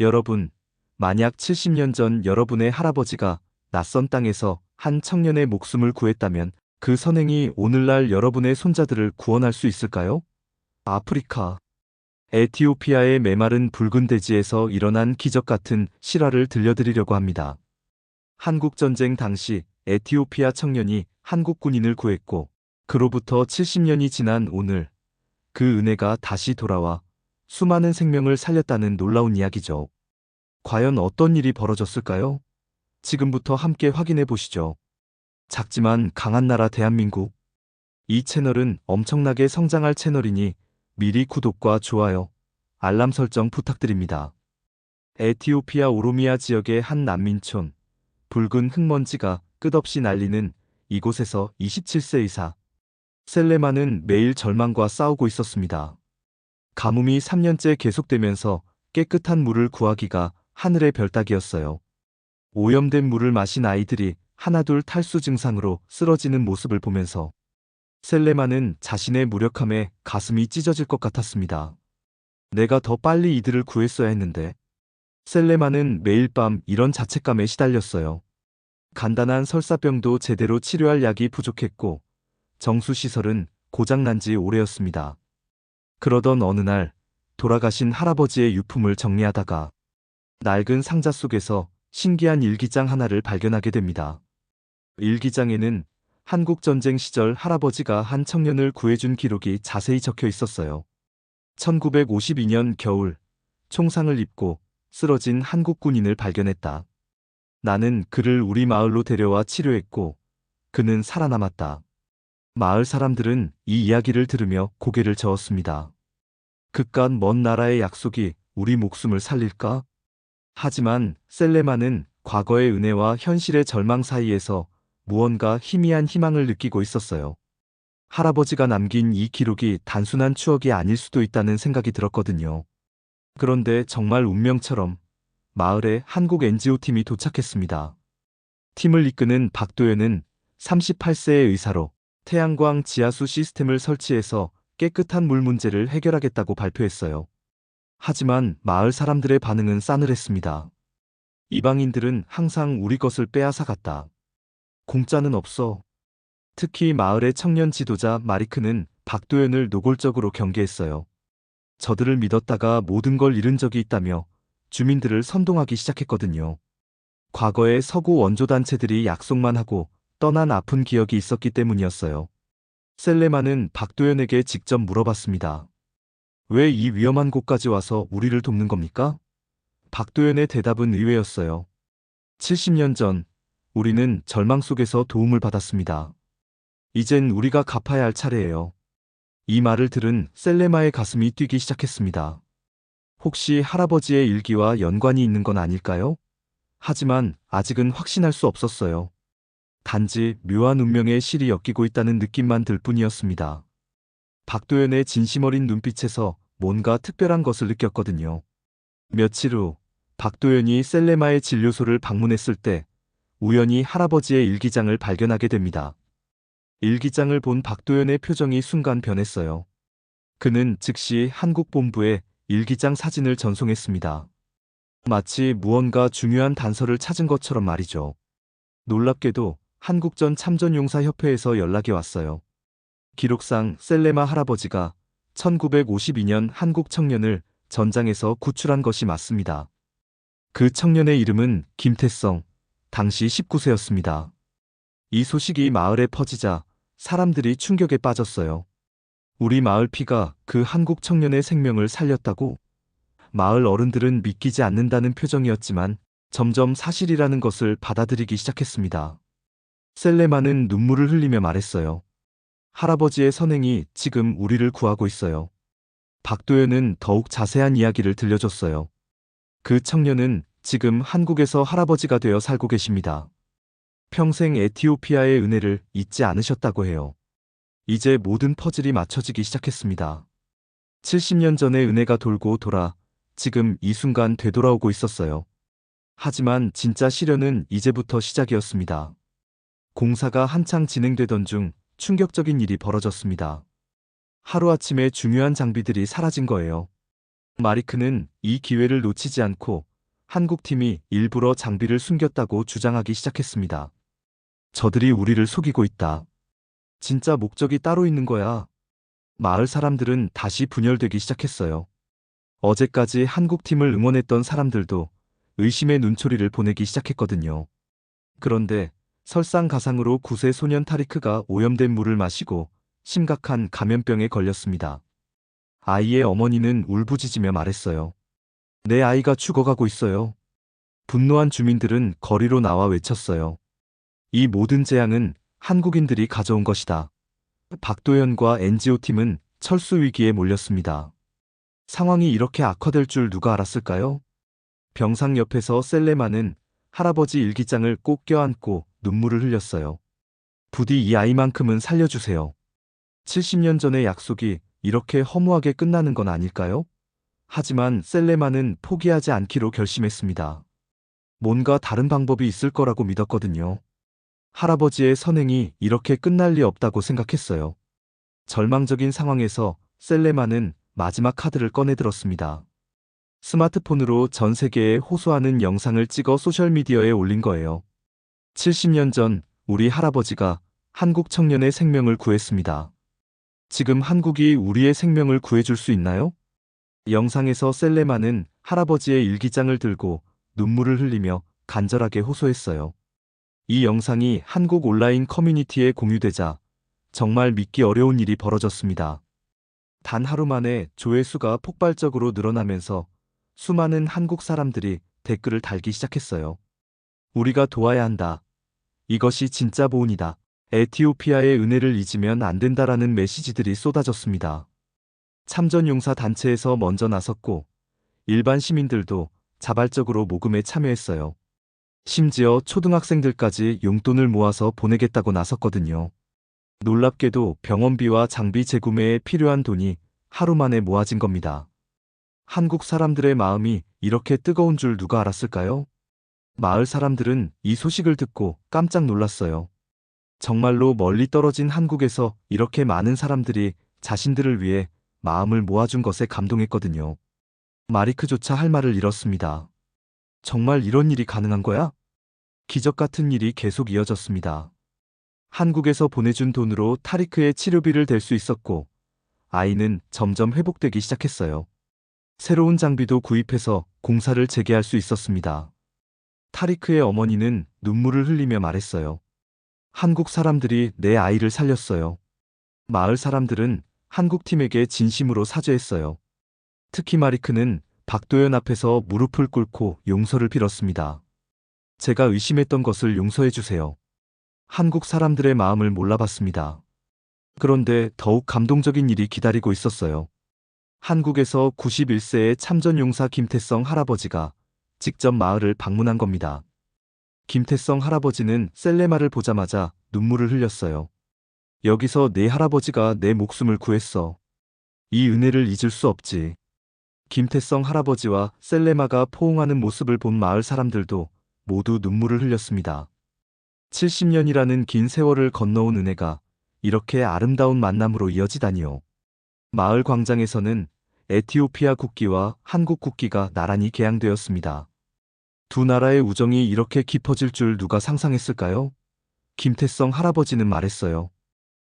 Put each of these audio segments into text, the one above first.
여러분, 만약 70년 전 여러분의 할아버지가 낯선 땅에서 한 청년의 목숨을 구했다면 그 선행이 오늘날 여러분의 손자들을 구원할 수 있을까요? 아프리카, 에티오피아의 메마른 붉은 대지에서 일어난 기적 같은 실화를 들려드리려고 합니다. 한국전쟁 당시 에티오피아 청년이 한국 군인을 구했고, 그로부터 70년이 지난 오늘, 그 은혜가 다시 돌아와 수많은 생명을 살렸다는 놀라운 이야기죠. 과연 어떤 일이 벌어졌을까요? 지금부터 함께 확인해 보시죠. 작지만 강한 나라 대한민국. 이 채널은 엄청나게 성장할 채널이니 미리 구독과 좋아요, 알람 설정 부탁드립니다. 에티오피아 오로미아 지역의 한 난민촌, 붉은 흙먼지가 끝없이 날리는 이곳에서 27세 의사 셀레마는 매일 절망과 싸우고 있었습니다. 가뭄이 3년째 계속되면서 깨끗한 물을 구하기가 하늘의 별 따기였어요. 오염된 물을 마신 아이들이 하나둘 탈수 증상으로 쓰러지는 모습을 보면서 셀레마는 자신의 무력함에 가슴이 찢어질 것 같았습니다. 내가 더 빨리 이들을 구했어야 했는데. 셀레마는 매일 밤 이런 자책감에 시달렸어요. 간단한 설사병도 제대로 치료할 약이 부족했고, 정수시설은 고장난 지 오래였습니다. 그러던 어느 날, 돌아가신 할아버지의 유품을 정리하다가 낡은 상자 속에서 신기한 일기장 하나를 발견하게 됩니다. 일기장에는 한국전쟁 시절 할아버지가 한 청년을 구해준 기록이 자세히 적혀 있었어요. 1952년 겨울, 총상을 입고 쓰러진 한국 군인을 발견했다. 나는 그를 우리 마을로 데려와 치료했고, 그는 살아남았다. 마을 사람들은 이 이야기를 들으며 고개를 저었습니다. 그깟 먼 나라의 약속이 우리 목숨을 살릴까? 하지만 셀레마는 과거의 은혜와 현실의 절망 사이에서 무언가 희미한 희망을 느끼고 있었어요. 할아버지가 남긴 이 기록이 단순한 추억이 아닐 수도 있다는 생각이 들었거든요. 그런데 정말 운명처럼 마을에 한국 NGO팀이 도착했습니다. 팀을 이끄는 박도연은 38세의 의사로 태양광 지하수 시스템을 설치해서 깨끗한 물 문제를 해결하겠다고 발표했어요. 하지만 마을 사람들의 반응은 싸늘했습니다. 이방인들은 항상 우리 것을 빼앗아갔다. 공짜는 없어. 특히 마을의 청년 지도자 마리크는 박도연을 노골적으로 경계했어요. 저들을 믿었다가 모든 걸 잃은 적이 있다며 주민들을 선동하기 시작했거든요. 과거에 서구 원조단체들이 약속만 하고 떠난 아픈 기억이 있었기 때문이었어요. 셀레마는 박도연에게 직접 물어봤습니다. 왜 이 위험한 곳까지 와서 우리를 돕는 겁니까? 박도연의 대답은 의외였어요. 70년 전, 우리는 절망 속에서 도움을 받았습니다. 이젠 우리가 갚아야 할 차례예요. 이 말을 들은 셀레마의 가슴이 뛰기 시작했습니다. 혹시 할아버지의 일기와 연관이 있는 건 아닐까요? 하지만 아직은 확신할 수 없었어요. 단지 묘한 운명의 실이 엮이고 있다는 느낌만 들 뿐이었습니다. 박도연의 진심 어린 눈빛에서 뭔가 특별한 것을 느꼈거든요. 며칠 후, 박도연이 셀레마의 진료소를 방문했을 때 우연히 할아버지의 일기장을 발견하게 됩니다. 일기장을 본 박도연의 표정이 순간 변했어요. 그는 즉시 한국 본부에 일기장 사진을 전송했습니다. 마치 무언가 중요한 단서를 찾은 것처럼 말이죠. 놀랍게도 한국전 참전용사협회에서 연락이 왔어요. 기록상 셀레마 할아버지가 1952년 한국 청년을 전장에서 구출한 것이 맞습니다. 그 청년의 이름은 김태성, 당시 19세였습니다. 이 소식이 마을에 퍼지자 사람들이 충격에 빠졌어요. 우리 마을 피가 그 한국 청년의 생명을 살렸다고? 마을 어른들은 믿기지 않는다는 표정이었지만 점점 사실이라는 것을 받아들이기 시작했습니다. 셀레마는 눈물을 흘리며 말했어요. 할아버지의 선행이 지금 우리를 구하고 있어요. 박도연은 더욱 자세한 이야기를 들려줬어요. 그 청년은 지금 한국에서 할아버지가 되어 살고 계십니다. 평생 에티오피아의 은혜를 잊지 않으셨다고 해요. 이제 모든 퍼즐이 맞춰지기 시작했습니다. 70년 전의 은혜가 돌고 돌아 지금 이 순간 되돌아오고 있었어요. 하지만 진짜 시련은 이제부터 시작이었습니다. 공사가 한창 진행되던 중 충격적인 일이 벌어졌습니다. 하루아침에 중요한 장비들이 사라진 거예요. 마리크는 이 기회를 놓치지 않고 한국팀이 일부러 장비를 숨겼다고 주장하기 시작했습니다. 저들이 우리를 속이고 있다. 진짜 목적이 따로 있는 거야. 마을 사람들은 다시 분열되기 시작했어요. 어제까지 한국팀을 응원했던 사람들도 의심의 눈초리를 보내기 시작했거든요. 그런데 설상가상으로 9세 소년 타리크가 오염된 물을 마시고 심각한 감염병에 걸렸습니다. 아이의 어머니는 울부짖으며 말했어요. 내 아이가 죽어가고 있어요. 분노한 주민들은 거리로 나와 외쳤어요. 이 모든 재앙은 한국인들이 가져온 것이다. 박도연과 NGO팀은 철수 위기에 몰렸습니다. 상황이 이렇게 악화될 줄 누가 알았을까요? 병상 옆에서 셀레마는 할아버지 일기장을 꼭 껴안고 눈물을 흘렸어요. 부디 이 아이만큼은 살려주세요. 70년 전의 약속이 이렇게 허무하게 끝나는 건 아닐까요? 하지만 셀레마는 포기하지 않기로 결심했습니다. 뭔가 다른 방법이 있을 거라고 믿었거든요. 할아버지의 선행이 이렇게 끝날 리 없다고 생각했어요. 절망적인 상황에서 셀레마는 마지막 카드를 꺼내들었습니다. 스마트폰으로 전 세계에 호소하는 영상을 찍어 소셜미디어에 올린 거예요. 70년 전 우리 할아버지가 한국 청년의 생명을 구했습니다. 지금 한국이 우리의 생명을 구해줄 수 있나요? 영상에서 셀레마는 할아버지의 일기장을 들고 눈물을 흘리며 간절하게 호소했어요. 이 영상이 한국 온라인 커뮤니티에 공유되자 정말 믿기 어려운 일이 벌어졌습니다. 단 하루 만에 조회수가 폭발적으로 늘어나면서 수많은 한국 사람들이 댓글을 달기 시작했어요. 우리가 도와야 한다. 이것이 진짜 보온이다. 에티오피아의 은혜를 잊으면 안 된다라는 메시지들이 쏟아졌습니다. 참전용사 단체에서 먼저 나섰고 일반 시민들도 자발적으로 모금에 참여했어요. 심지어 초등학생들까지 용돈을 모아서 보내겠다고 나섰거든요. 놀랍게도 병원비와 장비 재구매에 필요한 돈이 하루 만에 모아진 겁니다. 한국 사람들의 마음이 이렇게 뜨거운 줄 누가 알았을까요? 마을 사람들은 이 소식을 듣고 깜짝 놀랐어요. 정말로 멀리 떨어진 한국에서 이렇게 많은 사람들이 자신들을 위해 마음을 모아준 것에 감동했거든요. 마리크조차 할 말을 잃었습니다. 정말 이런 일이 가능한 거야? 기적 같은 일이 계속 이어졌습니다. 한국에서 보내준 돈으로 타리크의 치료비를 댈 수 있었고, 아이는 점점 회복되기 시작했어요. 새로운 장비도 구입해서 공사를 재개할 수 있었습니다. 타리크의 어머니는 눈물을 흘리며 말했어요. 한국 사람들이 내 아이를 살렸어요. 마을 사람들은 한국팀에게 진심으로 사죄했어요. 특히 마리크는 박도연 앞에서 무릎을 꿇고 용서를 빌었습니다. 제가 의심했던 것을 용서해 주세요. 한국 사람들의 마음을 몰라봤습니다. 그런데 더욱 감동적인 일이 기다리고 있었어요. 한국에서 91세의 참전용사 김태성 할아버지가 직접 마을을 방문한 겁니다. 김태성 할아버지는 셀레마를 보자마자 눈물을 흘렸어요. 여기서 내 할아버지가 내 목숨을 구했어. 이 은혜를 잊을 수 없지. 김태성 할아버지와 셀레마가 포옹하는 모습을 본 마을 사람들도 모두 눈물을 흘렸습니다. 70년이라는 긴 세월을 건너온 은혜가 이렇게 아름다운 만남으로 이어지다니요. 마을 광장에서는 에티오피아 국기와 한국 국기가 나란히 개양되었습니다. 두 나라의 우정이 이렇게 깊어질 줄 누가 상상했을까요? 김태성 할아버지는 말했어요.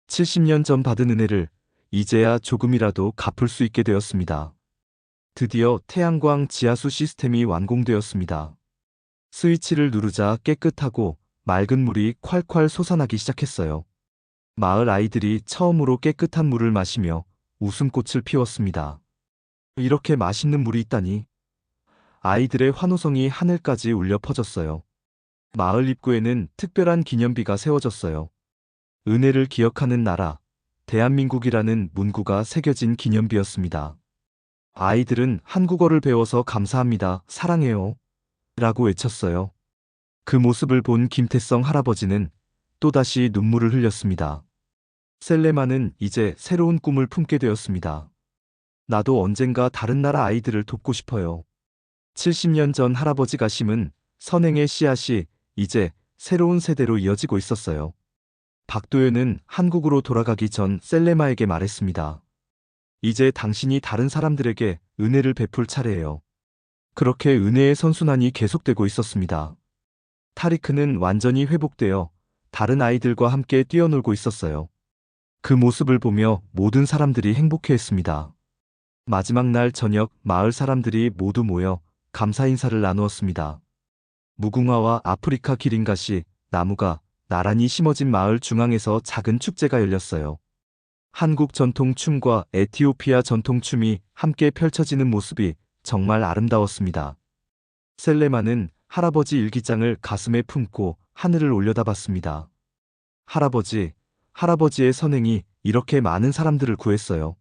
70년 전 받은 은혜를 이제야 조금이라도 갚을 수 있게 되었습니다. 드디어 태양광 지하수 시스템이 완공되었습니다. 스위치를 누르자 깨끗하고 맑은 물이 콸콸 솟아나기 시작했어요. 마을 아이들이 처음으로 깨끗한 물을 마시며 웃음꽃을 피웠습니다. 이렇게 맛있는 물이 있다니. 아이들의 환호성이 하늘까지 울려 퍼졌어요. 마을 입구에는 특별한 기념비가 세워졌어요. 은혜를 기억하는 나라, 대한민국이라는 문구가 새겨진 기념비였습니다. 아이들은 한국어를 배워서 감사합니다, 사랑해요 라고 외쳤어요. 그 모습을 본 김태성 할아버지는 또다시 눈물을 흘렸습니다. 셀레마는 이제 새로운 꿈을 품게 되었습니다. 나도 언젠가 다른 나라 아이들을 돕고 싶어요. 70년 전 할아버지가 심은 선행의 씨앗이 이제 새로운 세대로 이어지고 있었어요. 박도연은 한국으로 돌아가기 전 셀레마에게 말했습니다. 이제 당신이 다른 사람들에게 은혜를 베풀 차례예요. 그렇게 은혜의 선순환이 계속되고 있었습니다. 타리크는 완전히 회복되어 다른 아이들과 함께 뛰어놀고 있었어요. 그 모습을 보며 모든 사람들이 행복해했습니다. 마지막 날 저녁 마을 사람들이 모두 모여 감사 인사를 나누었습니다. 무궁화와 아프리카 기린갓이 나무가 나란히 심어진 마을 중앙에서 작은 축제가 열렸어요. 한국 전통 춤과 에티오피아 전통 춤이 함께 펼쳐지는 모습이 정말 아름다웠습니다. 셀레마는 할아버지 일기장을 가슴에 품고 하늘을 올려다봤습니다. 할아버지의 선행이 이렇게 많은 사람들을 구했어요.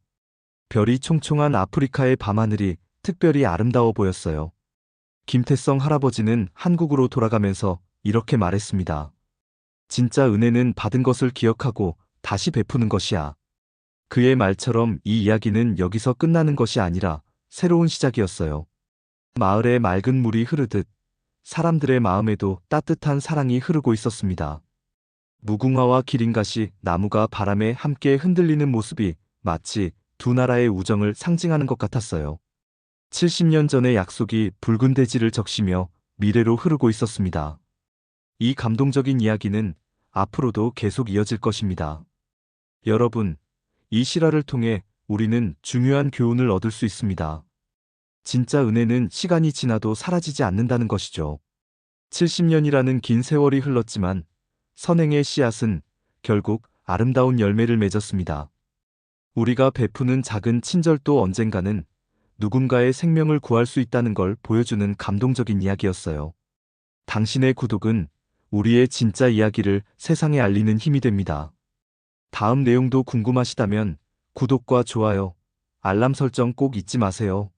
별이 총총한 아프리카의 밤하늘이 특별히 아름다워 보였어요. 김태성 할아버지는 한국으로 돌아가면서 이렇게 말했습니다. 진짜 은혜는 받은 것을 기억하고 다시 베푸는 것이야. 그의 말처럼 이 이야기는 여기서 끝나는 것이 아니라 새로운 시작이었어요. 마을에 맑은 물이 흐르듯 사람들의 마음에도 따뜻한 사랑이 흐르고 있었습니다. 무궁화와 기린갓이 나무가 바람에 함께 흔들리는 모습이 마치 두 나라의 우정을 상징하는 것 같았어요. 70년 전의 약속이 붉은 대지를 적시며 미래로 흐르고 있었습니다. 이 감동적인 이야기는 앞으로도 계속 이어질 것입니다. 여러분, 이 실화를 통해 우리는 중요한 교훈을 얻을 수 있습니다. 진짜 은혜는 시간이 지나도 사라지지 않는다는 것이죠. 70년이라는 긴 세월이 흘렀지만 선행의 씨앗은 결국 아름다운 열매를 맺었습니다. 우리가 베푸는 작은 친절도 언젠가는 누군가의 생명을 구할 수 있다는 걸 보여주는 감동적인 이야기였어요. 당신의 구독은 우리의 진짜 이야기를 세상에 알리는 힘이 됩니다. 다음 내용도 궁금하시다면 구독과 좋아요, 알람 설정 꼭 잊지 마세요.